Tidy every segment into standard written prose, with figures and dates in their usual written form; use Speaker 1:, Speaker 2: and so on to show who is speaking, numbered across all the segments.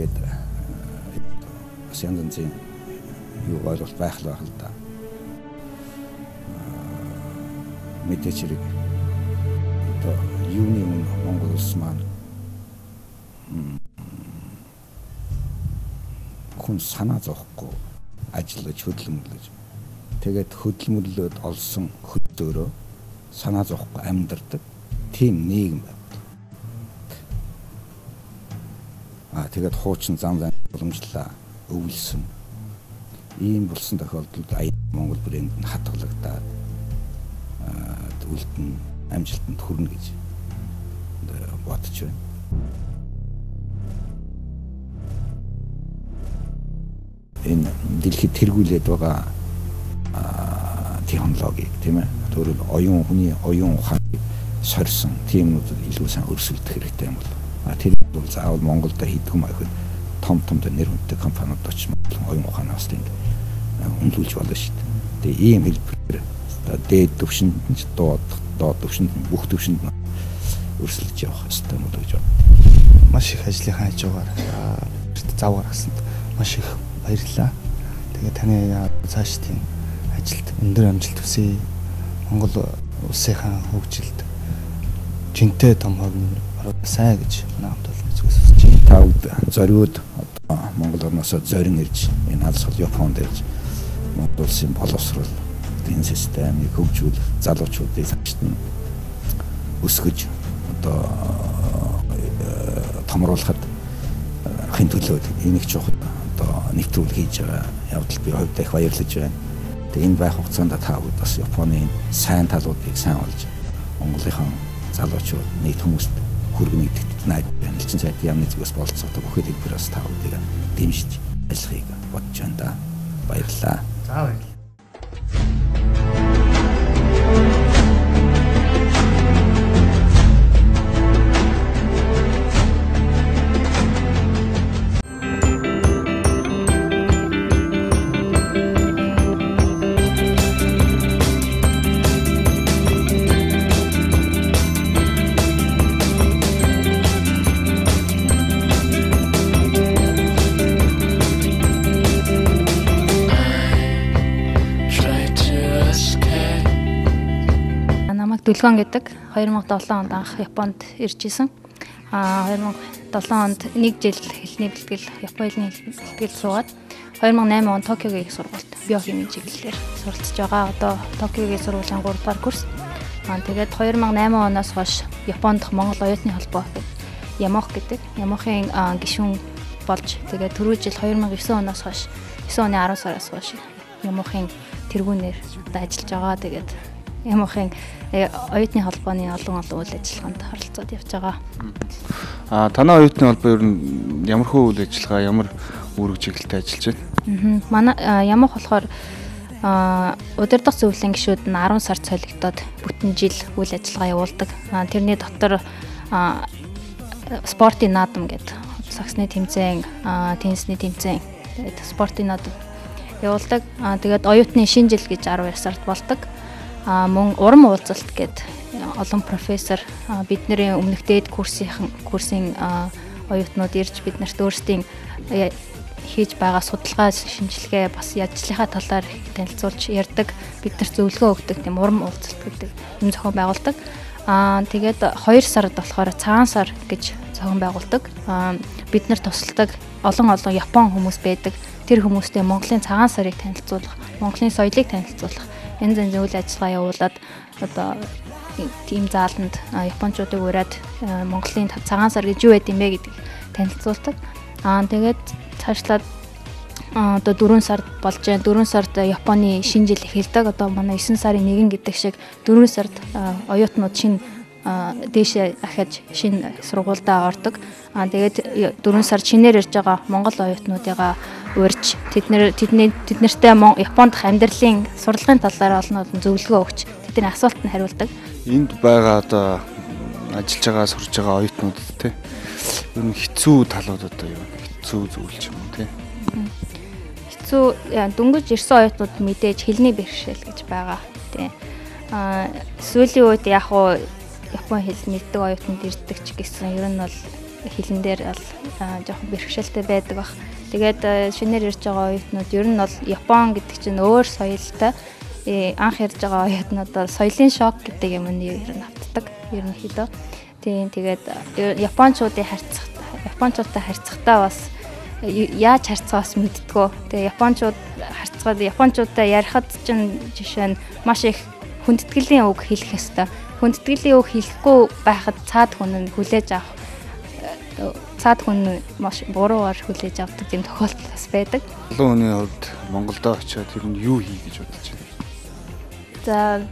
Speaker 1: тэгээд бас янз янзын юу ойлголт байх л да. Мэдээч хэрэг одоо юуны өмнө Монгол улс маань хүн санаа зовхгүй ажиллаж хөдөлмөрлөж тэгээд хөдөлмөрлөөд олсон хөдөлөөрөө санаа зовхгүй амьдардаг тийм нийгэм байна. Тэгээд хуучин зам уламжлалаа өвлсөн ийм болсон тохиолдолд Монгол брэнд нь хатгалагдаад үлдэн амжилтанд хүрнэ гэж бодож байна. Энэ дэлхийд тэргүүлээд байгаа технологиг тийм ээ өөрөөр хүний оюун ухааныг сорьсон тиймнүүд илүү сайн өрсөлдөх хэрэгтэй юм бол тэр бол заавал Монголд хийдэг юм аахад том нэр хүндтэй компаниуд очиж оюун ухаанаа бас тийм үнэлж болно шүү дээ. Тэгээ ийм хэлбэрээр дээд төвшөнд доод төвшөнд бүх төвшөнд өрсөлдөж явах хэрэгтэй юм гэж боддог.
Speaker 2: Маш их ажлынхаа хажуугаар зав гаргасанд маш их баярлалаа. Тэгээ таны цааш тийм ажилд өндөр амжилт хүсье. Монгол улсынхаа хөгжилд жинтэй том хогн сайн гэж намд болно зүгээс хүсэж байна.
Speaker 1: Та бүхэн зориуд одоо Монгол орноос зорин ирж энэ алс хол Японд ирж Монгол улсын боловсрол энэ системийг хөгжүүлэх залуучуудыг цаашд нь өсгөж одоо томруулахад хин төлөөд энийг чухал одоо нэвтрүүлэг хийж байгаа явдал би хувьдаа их баярлаж байна. Тэгээ энэ байх хугацаанд та бүхэн бас Японы сайн талуудыг сайн олж Монголынхан залуучууд нийт хүмүүст хүргэнэ гэдэгт найдаж байна. Элчин сайдын яамны зүгээс болцоотой бүхэд хэлбэрээс та бүхэнд дэмжиж ажиллахыг бодож байна да. Баярлалаа.
Speaker 2: За баярлалаа.
Speaker 3: Дүлгэн гэдэг 2007 онд анх Японд ирж исэн. 2007 онд 1 жил хэлний бэлтгэл Японы хэлний бэлтгэл суугаад 2008 онд Токиогийн их сургуульд биохимийн чиглэлээр суралцж байгаа. Одоо Токиогийн сургуулийн 3 дугаар курс. Тэгээд 2008 оноос хойш Японд Монгол оюутны холбоо Ямох гэдэг Ямохын гишүүн болж тэгээд түрүү жил 2009 оноос хойш 9 оны 10 сараас хойш Ямохын тэргүүнээр ажиллаж байгаа. Тэгээд Ямохын оюутны холбооны олон үйл ажиллагаанд харилцаад явж байгаа.
Speaker 2: Танай оюутны холбоо ер нь ямар хөө үйл ажиллагаа, ямар үүрэг чиглэлтэй ажиллаж байна?
Speaker 3: Манай Ямох болохоор удирдах зөвлөлийн гишүүд нь 10 сар цолигдоод бүтэн жил үйл ажиллагаа явуулдаг. Тэрний дотор спортын наадам гэдэг саксны тэмцээн, теннисний тэмцээн, тэгээд спортын наадам явуулдаг. Тэгээд оюутны шинэ жил гэж 12 сард болдог. Мөн уран уулзалт гэдэг олон профессор бидний өмнөх дээд курсын оюутнууд ирж биднэрт өөрсдийн хийж байгаа судалгаа шинжилгээ бас яжлынхаа талаар танилцуулж ярьдаг, биднэрт зөвлөгөө өгдөг тийм уран уулзалт гэдэг юм зохион байгуулдаг. Тэгээд 2 сард болохоор цагаан сар гэж зохион байгуулдаг. Бид нар тусалдаг олон Япон хүмүүс байдаг. Тэр хүмүүстэй Монголын цагаан сарыг танилцуулах, Монголын соёлыг танилцуулах янз янзын үйл ажиллагаа явуулаад одоо тийм зааланд японочдыг ураад Монголын цагаан сар гэж юу байд юм бэ гэдгийг танилцуулдаг. Тэгээд цаашлаад одоо 4 сард болж байна. 4 сард Японы шинэ жил эхэлдэг. Одоо манай 9 сарын 1 гэдэг шиг 4 сард оюутнууд шинэ дээшээ ахиж шинэ сургуульдаа ордог. Тэгээд 4 сар шинээр ирж байгаа Монгол оюутнуудыгаа урьж тэднэртэй Японд амьдралын сурлагын талаар олон зөвлөгөө өгч тэдний асуултанд хариулдаг.
Speaker 2: Энд байгаа одоо ажиллаж байгаа сурж байгаа оюутнуудад те ер нь хэцүү талууд одоо юу хэцүү зүйлч юм те.
Speaker 3: Хэцүү дөнгөж ирсэн оюутнууд мэдээж хэлний бэрхшээл гэж байгаа те. Сүүлийн үед яг уу Япон хэл мэддэг оюутнууд ирдэг ч гэсэн ер нь бол хилэн дээр бол жоохон бэрхшээлтэй байдаг бах. Тэгээд шинээр ирж байгаа оюутнууд ер нь бол Япон гэдэг чинь өөр соёлтой. Анх ирж байгаа оюутнууд бол соёлын шок гэдэг юмны ер нь автдаг ерөнхийдөө. Тэгээд японочдын японочдтой харьцахтаа бас яаж харьцахаас мэддгөө. Тэгээ японочдтой ярихад чинь жишээ нь маш их хүндэтгэлийн үг хэлэх ёстой. Хүндэтгэлийн үг хэлэхгүй байхад цаад хүн нь хүлээж авах. Цаад хүн маш буруугаар хүлээж авдаг юм тохиолдол бас байдаг.
Speaker 2: Олон хүний хувьд Монголд очиод тэр нь юу хий гэж бодож байна?
Speaker 3: За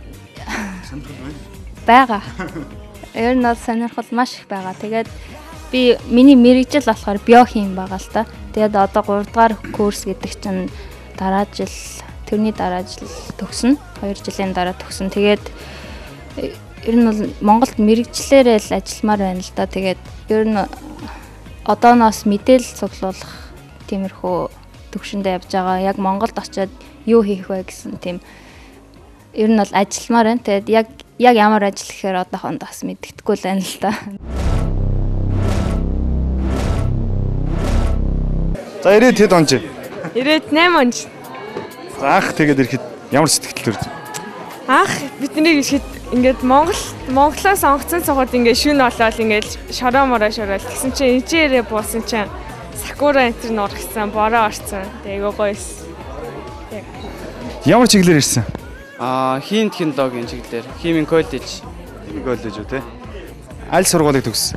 Speaker 3: байгаа. Ер нь бол сонирхол маш их байгаа. Тэгээд миний мэрэгжил болохоор биохим байгаа л та. Тэгээд одоо 3 дугаар курс гэдэг чинь тэрний дараа жил төгснө. 2 жилийн дараа төгснө. Тэгээд ер нь бол Монголд мэрэгчлэрээ л ажилламаар байна л да. Тэгээд ер нь одооноос мэдээлэл цуглуулах тиймэрхүү төвшөндөө явж байгаа. Яг Монголд очиод юу хийх вэ гэсэн тийм ер нь бол ажилламаар байна. Тэгээд яг ямар ажил гэхээр одоохондоо бас мэддэхгүй л байна л да.
Speaker 2: За ирээд хэд он чи?
Speaker 4: Ирээд 8 он.
Speaker 2: За анх тэгээд ирэхэд ямар сэтгэл төрж?
Speaker 4: Анх бидний ирэхэд ингээд Монголоос онгоцон цохоод ингээд шүн олоод ингээд шороо шороол гэсэн чинь ижээрээ буусан чинь сакура энтер нургсан, бороо орсон. Тэгээ гойс.
Speaker 2: Ямар чиглэлээр ирсэн?
Speaker 5: Хим технологийн чиглэлээр, химийн коллеж.
Speaker 2: Химийн коллеж үү те? Аль сургуулийг төгссөн?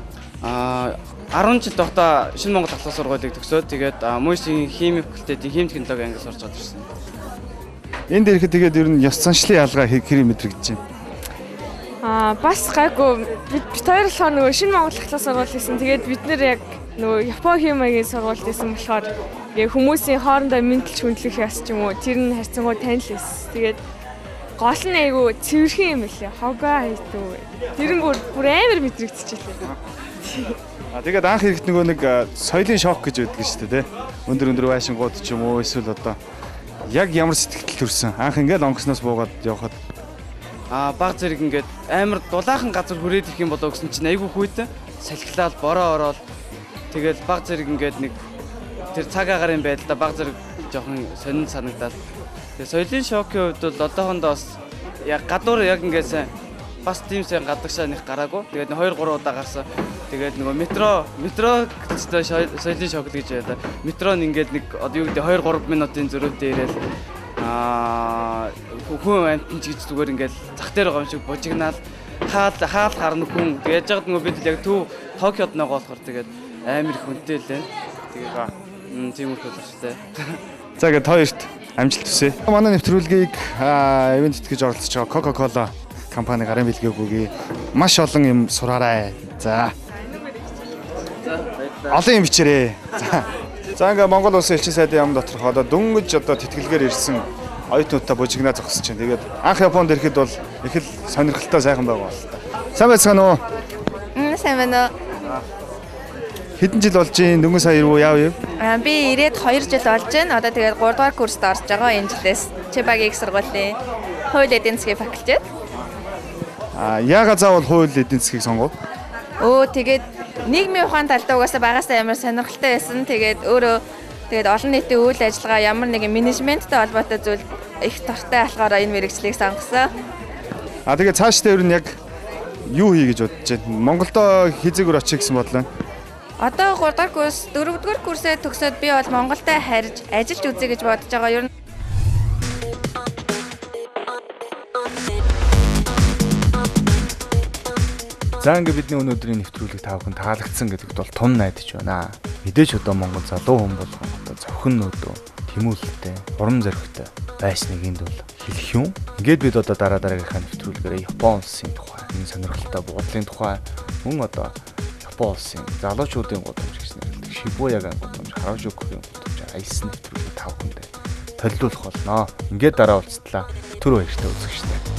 Speaker 5: 10 жил тогтоо Шинэ Монгол ахлах сургуулийг төгсөөд тэгээд мөн химийн факультетийн хим технологи ангиас орж гад ирсэн.
Speaker 2: Энд ирэхэд тэгээд ер нь ёс заншлын ялгаа хэрэг мэдрэгдэж
Speaker 4: байна. Бас гайгүй бид хоёр болохоор нөгөө Шинэ Монгол ахлах сургууль гэсэн. Тэгээд бид нэр яг нөгөө Япон химийн сургууль гэсэн болохоор хүмүүсийн хоорондоо мэдлж хүндлэх яс ч юм уу тэр нь харьцангуй танил эс. Тэгээд гол нь айгүй цэвэрхэн юм лээ. Хогоо хийдүү. Тэр нь бүр амар мэдрэгдчихлээ.
Speaker 2: Тэгээд анх ирэхэд нөгөө нэг соёлын шок гэж байдаг шүү дээ, тэ. Өндөр байшингууд ч юм уу эсвэл одоо яг ямар сэтгэл төрсөн? Анх ингээд онгоцноос буугаад явхад
Speaker 5: баг зэрэг ингээд амар дулаахан газар хүрээд ирэх юм болоо гэсэн чинь айгүй хүйтэй салхилаад бороо ороод тэгээд баг зэрэг ингээд нэг тэр цаг агарын байдлаа баг зэрэг жоохон сонин санагдаад. Тэгээд соёлын шокийн хувьд бол одоохондоо бас яг гадуур яг ингээд сайн бас тийм сайн гадагшаа нэг гараагүй. Тэгээд 2-3 удаа гарсан. Тэгээд нөгөө метро гэжтэй соёлын шок гэж яриа. Метро нь ингээд нэг одоо юу гэдэг 2-3 минутын зөрүүтэй ирээл хүн амтэн ч гэж зүгээр ингээд зах дээр байгаа юм шиг бужигнаал хаал харна хүн яаж яагаад нөгөө бид яг Токиод байгаа болохоор тэгээд амар их хүнтэй л байна. Тэгээд тийм үйл болчихтой.
Speaker 2: За ингээд хоёрт амжилт хүсье. Манай нэвтрүүлгийг ивент тэтгэж оролцож байгаа Coca-Cola компани гарын бэлгээгүйгээ маш олон юм сураарай. За. Олон юм бичээрэй. За ингээ Монгол улсын элчин сайдын яам доторх одоо дөнгөж одоо тэтгэлгээр ирсэн оюутнуудаа бужигнаа зогсож байна. Тэгээд анх Японд ирэхэд бол их л сонирхолтой сайхан байгаа бол та. Сайн байцгаана уу?
Speaker 6: Сайн байна уу?
Speaker 2: Хэдэн жил болж байна? Дөнгөж сая ирв үү? Яав юу?
Speaker 6: Би ирээд 2 жил болж байна. Одоо тэгээд 3 дугаар курст орж байгаа энэ жилээс. Чибагийн их сургуулийн хууль эдийн засгийн факультет.
Speaker 2: Яагаад заавал хууль эдийн засгийг сонгов?
Speaker 6: Тэгээд нийгмийн ухаан талдаа угаасаа багасаа ямар сонирхолтой байсан. Тэгээд олон нийтийн үйл ажиллагаа ямар нэгэн менежменттэй холбоотой зүйл их дуртай болохоор энэ мэргэжлийг сонгосон.
Speaker 2: Тэгээд цаашдаа ер нь яг юу хий гэж бодож байна? Монголдо хизээгээр очих гэсэн бодлоо.
Speaker 6: Одоо 3 дугаар курс, 4 дугаар курсээ төгсөөд би бол Монголдо харьж ажиллаж үзье гэж бодож байгаа. Ер нь
Speaker 2: За ингээ бидний өнөөдрийн нэвтрүүлэг та бүхэн таалагдсан гэдэгт бол тун найдаж байна. Мэдээж одоо Монгол залуу хүн болгон одоо зөвхөн нөөдөө тэмүүлэлтэй, урам зоригтой байсныг энд бол хэлэх юм. Ингээд бид одоо дараагийнхаа нэвтрүүлгээр Япон улсын тухай, энэ сонирхолтой буудлын тухай, мөн одоо Япон улсын залуучуудын гудамж гэж нэрлэдэг Шибуягийн гудамж, Харажукугийн гудамж аясан нэвтрүүлэг та бүхэндээ төлөвлөх болно. Ингээд дараа уулзтлаа. Түр баяртай үзэгчтэй.